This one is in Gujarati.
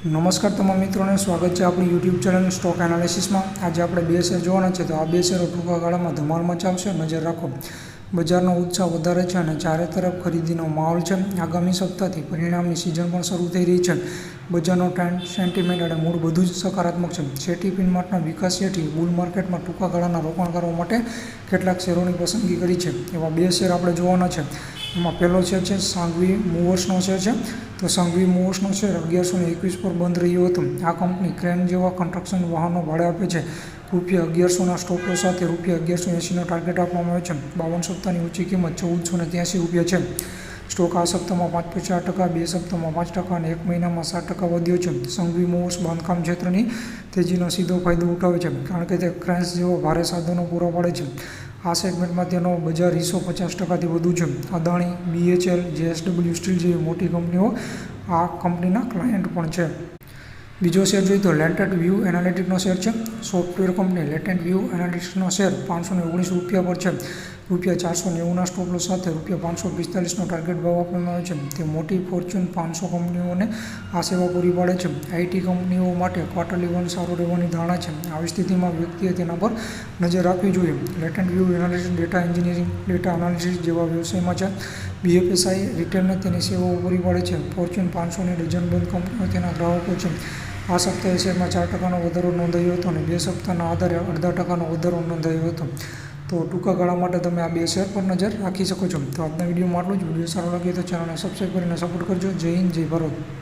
नमस्कार तमाम मित्रों ने स्वागत है अपनी यूट्यूब चैनल स्टॉक एनालिसिस में। आज आप बे शेर जोवाना छे तो आ बे शेरो टूंका गाळामां धमाल मचावशे। नजर राखो, बजारनो उत्साह वधारे छे अने चारे तरफ खरीदीनो माहोल छे। आगामी सप्ताहथी परिणामनी सीजन पण शरू थई रही छे। बजारनो ट्रेंड, सेंटिमेंट अने मूड बधुं ज सकारात्मक छे। सेठी फिनमार्टना विकास सेठी बुल मार्केटमां टूंका गाळाना रोकाणकारो माटे કેટલાક શેરોની પસંદગી કરી છે। એવા બે શેર આપણે જોવાના છે। એમાં પહેલો શેર છે સાંઘવી મૂવર્સનો શેર છે। તો સાંઘવી મૂવર્સનો શેર 1121 પર બંધ રહ્યો હતો। આ કંપની ક્રેન જેવા કન્સ્ટ્રક્શન વાહનો ભાડે આપે છે। ₹1100ના સ્ટોપ લોસ સાથે ₹1180નો ટાર્ગેટ આપવામાં આવ્યો છે। 52 સપ્તાહની ઊંચી કિંમત ₹1483 છે। સ્ટોક આ સપ્તાહમાં 5.4%, બે સપ્તાહમાં 5% અને એક મહિનામાં 7% વધ્યો છે। સાંઘવી મૂવર્સ બાંધકામ ક્ષેત્રની તેજીનો સીધો ફાયદો ઉઠાવે છે, કારણ કે તે ક્રેન્સ જેવા ભારે સાધનો પૂરા પાડે છે। આ સેગમેન્ટમાં તેનો બજાર હિસ્સો 50%થી વધુ છે। અદાણી, BHEL, JSW સ્ટીલ જેવી મોટી કંપનીઓ આ કંપનીના ક્લાયન્ટ પણ છે। બીજો શેર જોઈએ તો લેટેન્ટ વ્યૂ એનાલિટિક્સનો શેર છે। સોફ્ટવેર કંપની લેટેન્ટ વ્યૂ એનાલિટિક્સનો શેર ₹519 પર છે। ₹490ના સ્ટોપ લોસ સાથે ₹545નો ટાર્ગેટ ભાવ આપવામાં આવ્યો છે। તે મોટી ફોર્ચ્યુન 500 કંપનીઓને આ સેવા પૂરી પાડે છે। IT કંપનીઓ માટે ક્વાર્ટરલી વન સારું રહેવાની ધારણા છે। આવી સ્થિતિમાં વ્યક્તિએ તેના પર નજર રાખવી જોઈએ। Latent View Analytics data engineering, data analysis જેવા વ્યવસાયમાં છે। BFSI રિટેલને તેની સેવાઓ પૂરી પાડે છે। ફોર્ચ્યુન 500ની ડઝનબંધ કંપનીઓ તેના ગ્રાહકો છે। આ સપ્તાહે શેરમાં 4%નો વધારો નોંધાયો હતો અને બે સપ્તાહના આધારે 0.5%નો વધારો નોંધાયો હતો। તો ટૂંકા ગાળા માટે તમે આ બે શેર પર નજર રાખી શકો છો। તો આજના વિડીયોમાં આટલું જ। વિડીયો સારો લાગે તો ચેનલને સબસ્ક્રાઈબ કરીને સપોર્ટ કરજો। જય હિન્દ, જય ભારત।